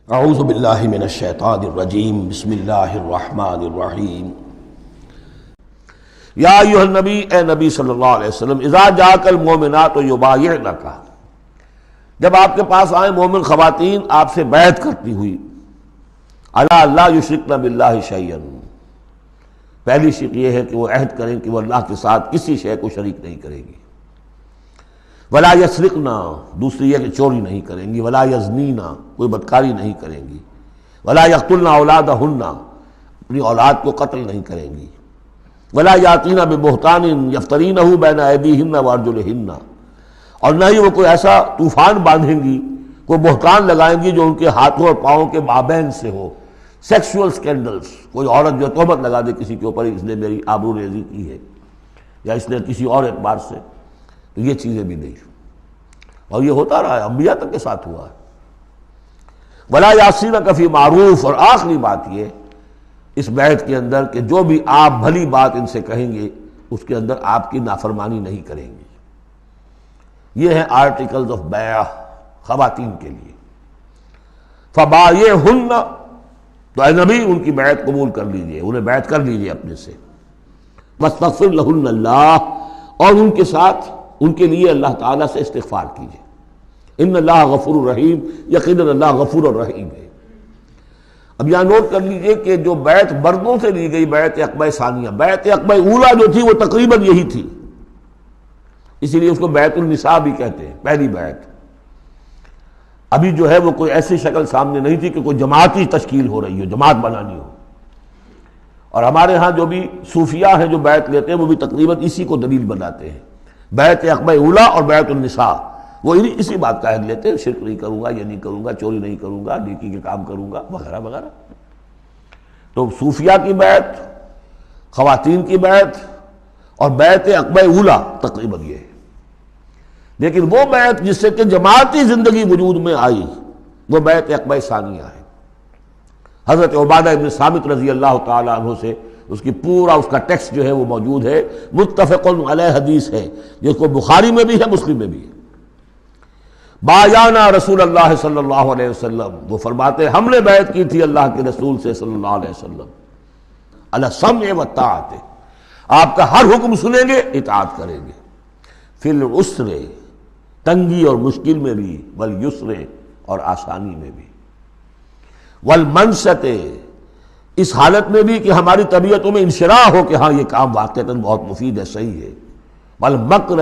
اعوذ باللہ من الشیطان الرجیم بسم اللہ الرحمن الرحیم یا ایھا النبی، اے نبی صلی اللہ علیہ وسلم، اذا جاءک المؤمنات یبایعنک، جب آپ کے پاس آئیں مومن خواتین آپ سے بیعت کرتی ہوئی، الا لا یشرکن باللہ شیئا، پہلی شرط یہ ہے کہ وہ عہد کریں کہ وہ اللہ کے ساتھ کسی شے کو شریک نہیں کرے گی، ولا یسرقنا، دوسری یہ کہ چوری نہیں کریں گی، ولا یزنینا، کوئی بدکاری نہیں کریں گی، ولا یقتلن اولادہن، اپنی اولاد کو قتل نہیں کریں گی، ولا یاتین ببہتان یفترینہ بین ایدیہن وارجلہن، اور نہ ہی وہ کوئی ایسا طوفان باندھیں گی، کوئی بہتان لگائیں گی جو ان کے ہاتھوں اور پاؤں کے مابین سے ہو، سیکسول سکینڈلز، کوئی عورت جو تہمت لگا دے کسی کے اوپر اس نے میری آبرو ریزی کی ہے یا اس نے کسی اور اعتبار سے، تو یہ چیزیں بھی نہیں، اور یہ ہوتا رہا ہے، انبیاء تک کے ساتھ ہوا ہے۔ ولا یعصینک فی معروف، اور آخری بات یہ اس بیعت کے اندر کہ جو بھی آپ بھلی بات ان سے کہیں گے اس کے اندر آپ کی نافرمانی نہیں کریں گے۔ یہ ہیں آرٹیکلز آف بیع خواتین کے لیے۔ فبایعہن، تو اے نبی ان کی بیعت قبول کر لیجئے، انہیں بیعت کر لیجئے اپنے سے، واستغفر لہن اللہ، اور ان کے ساتھ ان کے لیے اللہ تعالیٰ سے استغفار کیجئے۔ ان اللہ غفور الرحیم، یقیناً اللہ غفور الرحیم ہے۔ اب یہاں نوٹ کر لیجئے کہ جو بیعت مردوں سے لی گئی، بیعت عقبہ ثانیہ، بیعت عقبہ اولیٰ جو تھی وہ تقریباً یہی تھی، اسی لیے اس کو بیعت النساء بھی کہتے ہیں، پہلی بیعت۔ ابھی جو ہے وہ کوئی ایسی شکل سامنے نہیں تھی کہ کوئی جماعتی تشکیل ہو رہی ہو، جماعت بنانی ہو، اور ہمارے ہاں جو بھی صوفیاء ہیں جو بیعت لیتے ہیں وہ بھی تقریباً اسی کو دلیل بناتے ہیں، بیعت عقبہ اولیٰ اور بیعت النساء، وہ اسی بات کا عہد لیتے ہیں، شرک نہیں کروں گا، یہ نہیں کروں گا، چوری نہیں کروں گا، نیکی کے کام کروں گا، وغیرہ وغیرہ۔ تو صوفیاء کی بیعت، خواتین کی بیعت اور بیعت عقبہ اولیٰ تقریباً یہ ہے۔ لیکن وہ بیعت جس سے کہ جماعتی زندگی وجود میں آئی وہ بیعت عقبہ ثانیہ ہے۔ حضرت عبادہ ابن صامت رضی اللہ تعالیٰ عنہ سے اس کی پورا اس کا ٹیکسٹ جو ہے وہ موجود ہے، متفق علیہ حدیث ہے، جس کو بخاری میں بھی ہے، مسلم میں بھی ہے۔ بایعنا رسول اللہ صلی اللہ علیہ وسلم، وہ فرماتے ہم نے بیعت کی تھی اللہ کے رسول سے صلی اللہ علیہ وسلم، علی السمع والطاعۃ، آپ کا ہر حکم سنیں گے، اطاعت کریں گے، فی العسر، تنگی اور مشکل میں بھی، والیسر، اور آسانی میں بھی، والمنشط، اس حالت میں بھی کہ ہماری طبیعتوں میں انشراح ہو کہ ہاں یہ کام واقعتاً بہت مفید ہے، صحیح ہے، والمکر،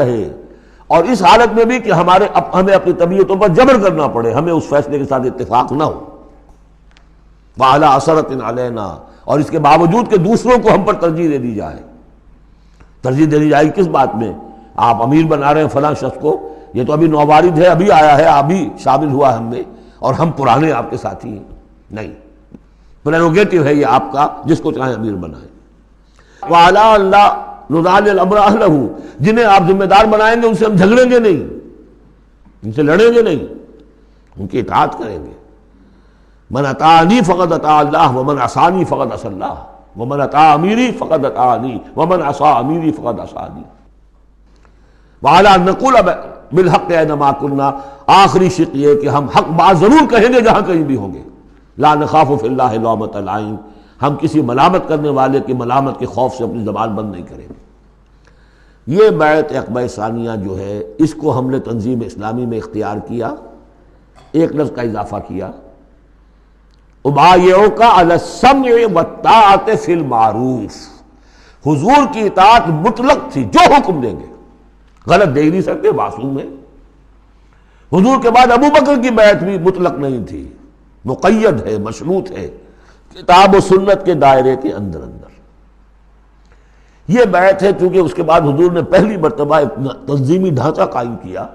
اور اس حالت میں بھی کہ ہمیں اپنی طبیعتوں پر جبر کرنا پڑے، ہمیں اس فیصلے کے ساتھ اتفاق نہ ہو، وعلی اثرۃ علینا، اور اس کے باوجود کہ دوسروں کو ہم پر ترجیح دے دی جائے۔ ترجیح دے دی جائے کس بات میں؟ آپ امیر بنا رہے ہیں فلاں شخص کو، یہ تو ابھی نووارد ہے، ابھی آیا ہے، ابھی شامل ہوا ہم میں، اور ہم پرانے آپ کے ساتھی ہیں، نہیں، پریروگیٹو ہے یہ آپ کا، جس کو چاہیں امیر بنائیں۔ وعلی اللہ نضال الامر اہلہ، جنہیں آپ ذمہ دار بنائیں گے ان سے ہم جھگڑیں گے نہیں، ان سے لڑیں گے نہیں، ان کی اطاعت کریں گے۔ من اطاعنی فقد اطاع اللہ ومن عصانی فقد عصی اللہ ومن اطاع امیری فقد اطاعنی ومن عصی امیری فقد عصانی۔ وعلی ان نقول بالحق اینما کنا، آخری شق یہ کہ ہم حق بات ضرور کہیں گے جہاں کہیں بھی ہوں گے، لا نخاف فی اللہ لومۃ لائم، ہم کسی ملامت کرنے والے کی ملامت کے خوف سے اپنی زبان بند نہیں کریں گے۔ یہ بیعت عقبہ ثانیہ جو ہے اس کو ہم نے تنظیم اسلامی میں اختیار کیا، ایک لفظ کا اضافہ کیا، ابایعک علی السمع والطاعۃ فی المعروف، حضور کی اطاعت مطلق تھی، جو حکم دیں گے، غلط دے ہی نہیں سکتے، معصوم ہے۔ حضور کے بعد ابو بکر کی بیعت بھی مطلق نہیں تھی، مقید ہے، مشروط ہے، کتاب و سنت کے دائرے کے اندر۔ یہ بیعت ہے چونکہ اس کے بعد حضور نے پہلی مرتبہ ایک تنظیمی ڈھانچہ قائم کیا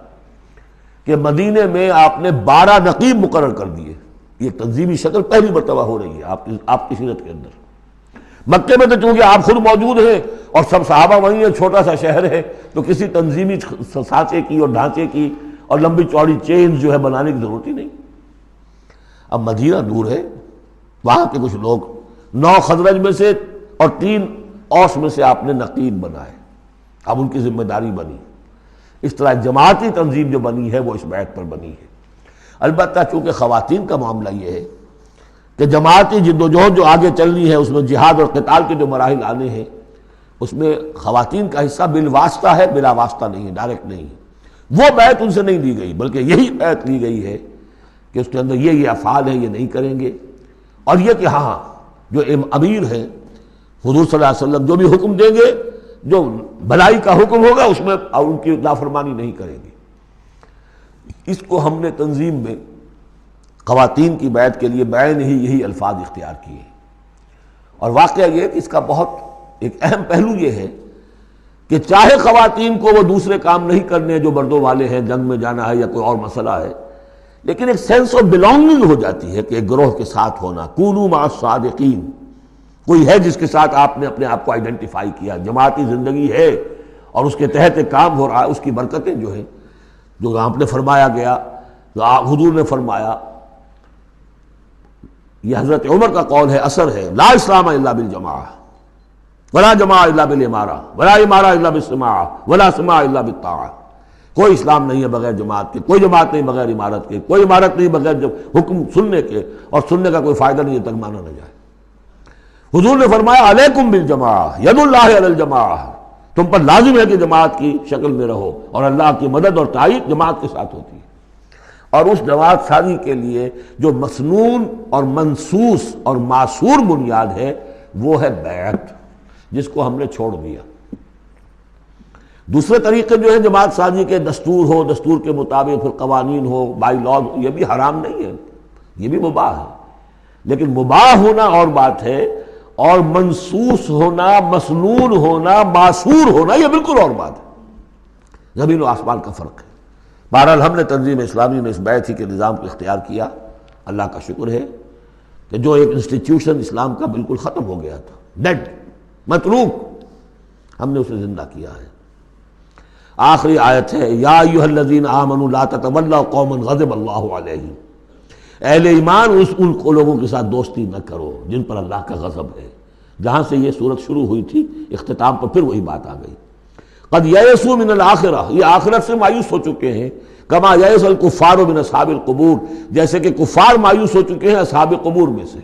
کہ مدینے میں آپ نے 12 نقیب مقرر کر دیے، یہ تنظیمی شکل پہلی مرتبہ ہو رہی ہے آپ کی سیرت کے اندر۔ مکے میں تو چونکہ آپ خود موجود ہیں اور سب صحابہ وہیں ہیں، چھوٹا سا شہر ہے، تو کسی تنظیمی سانچے کی اور ڈھانچے کی اور لمبی چوڑی چین جو ہے بنانے کی ضرورت ہی نہیں۔ اب مدینہ دور ہے، وہاں کے کچھ لوگ 9 خزرج میں سے اور 3 اوس میں سے آپ نے نقیب بنائے، اب ان کی ذمہ داری بنی۔ اس طرح جماعتی تنظیم جو بنی ہے وہ اس بیعت پر بنی ہے۔ البتہ چونکہ خواتین کا معاملہ یہ ہے کہ جماعتی جدوجہد جو آگے چلنی ہے، اس میں جہاد اور قتال کے جو مراحل آنے ہیں، اس میں خواتین کا حصہ بالواسطہ ہے، بلا واسطہ نہیں ہے، ڈائریکٹ نہیں ہے۔ وہ بیعت ان سے نہیں لی گئی، بلکہ یہی بیعت لی گئی ہے کہ اس کے اندر یہ افعال ہیں، یہ نہیں کریں گے، اور یہ کہ ہاں جو امیر ہیں حضور صلی اللہ علیہ وسلم جو بھی حکم دیں گے، جو بھلائی کا حکم ہوگا اس میں ان کی نافرمانی نہیں کریں گے۔ اس کو ہم نے تنظیم میں خواتین کی بیعت کے لیے بعین ہی یہی الفاظ اختیار کیے، اور واقعہ یہ کہ اس کا بہت ایک اہم پہلو یہ ہے کہ چاہے خواتین کو وہ دوسرے کام نہیں کرنے جو مردوں والے ہیں، جنگ میں جانا ہے یا کوئی اور مسئلہ ہے، لیکن ایک سینس آف بلانگنگ ہو جاتی ہے کہ ایک گروہ کے ساتھ ہونا، کونوا مع الصادقین، کوئی ہے جس کے ساتھ آپ نے اپنے آپ کو آئیڈینٹیفائی کیا، جماعتی زندگی ہے اور اس کے تحت ایک کام ہو رہا ہے، اس کی برکتیں جو ہیں، جو آپ نے فرمایا گیا، جو حضور نے فرمایا، یہ حضرت عمر کا قول ہے، اثر ہے، لا اسلام الا بالجماعہ ولا جماعہ الا بالامارہ ولا امارہ الا بالسماع ولا سماع الا بالطاعہ۔ کوئی اسلام نہیں ہے بغیر جماعت کے، کوئی جماعت نہیں بغیر عمارت کے، کوئی عمارت نہیں بغیر جب حکم سننے کے، اور سننے کا کوئی فائدہ نہیں ہے تک مانا نہ جائے۔ حضور نے فرمایا علیکم بالجماعہ، ید اللہ علی الجماعہ، تم پر لازم ہے کہ جماعت کی شکل میں رہو، اور اللہ کی مدد اور تائید جماعت کے ساتھ ہوتی ہے۔ اور اس جماعت سازی کے لیے جو مسنون اور منسوس اور معصور بنیاد ہے وہ ہے بیعت، جس کو ہم نے چھوڑ دیا۔ دوسرے طریقے جو ہیں جماعت سازی کے، دستور ہو، دستور کے مطابق پھر قوانین ہو، بائی لاز، یہ بھی حرام نہیں ہے، یہ بھی مباح ہے، لیکن مباح ہونا اور بات ہے، اور منسوس ہونا، مسنون ہونا، معصور ہونا یہ بالکل اور بات ہے، زمین و آسمان کا فرق ہے۔ بہرحال ہم نے تنظیم اسلامی میں اس بیعت ہی کے نظام کو اختیار کیا۔ اللہ کا شکر ہے کہ جو ایک انسٹیٹیوشن اسلام کا بالکل ختم ہو گیا تھا، ڈیڈ، متروک، ہم نے اسے زندہ کیا ہے۔ آخری آیت ہے، یا ایھا الذین آمنوا لا تتولوا قوما غضب اللہ علیہم، اہل ایمان ان لوگوں کے ساتھ دوستی نہ کرو جن پر اللہ کا غضب ہے۔ جہاں سے یہ صورت شروع ہوئی تھی، اختتام پر پھر وہی بات آ گئی۔ قد یئسوا من الآخرہ، یہ آخرت سے مایوس ہو چکے ہیں، کما یئس الکفار من اصحاب القبور، جیسے کہ کفار مایوس ہو چکے ہیں اصحاب قبور میں سے۔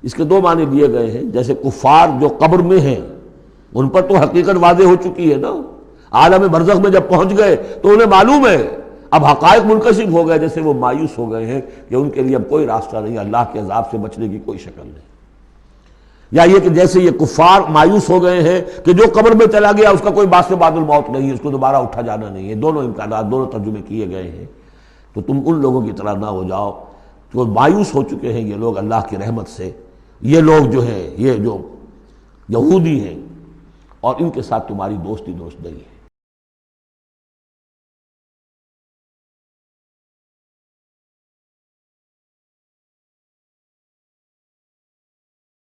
اس کے دو معنی دیے گئے ہیں، جیسے کفار جو قبر میں ہیں ان پر تو حقیقت واضح ہو چکی ہے نا، عالم برزخ میں جب پہنچ گئے تو انہیں معلوم ہے، اب حقائق منکشف ہو گئے، جیسے وہ مایوس ہو گئے ہیں کہ ان کے لیے اب کوئی راستہ نہیں، اللہ کے عذاب سے بچنے کی کوئی شکل نہیں۔ یا یہ کہ جیسے یہ کفار مایوس ہو گئے ہیں کہ جو قبر میں چلا گیا اس کا کوئی بعد سے بعد الموت نہیں ہے، اس کو دوبارہ اٹھا جانا نہیں ہے۔ دونوں امکانات، دونوں ترجمے کیے گئے ہیں۔ تو تم ان لوگوں کی طرح نہ ہو جاؤ جو مایوس ہو چکے ہیں، یہ لوگ اللہ کی رحمت سے، یہ لوگ جو ہیں، یہ جو یہودی ہیں، اور ان کے ساتھ تمہاری دوستی درست نہیں ہے۔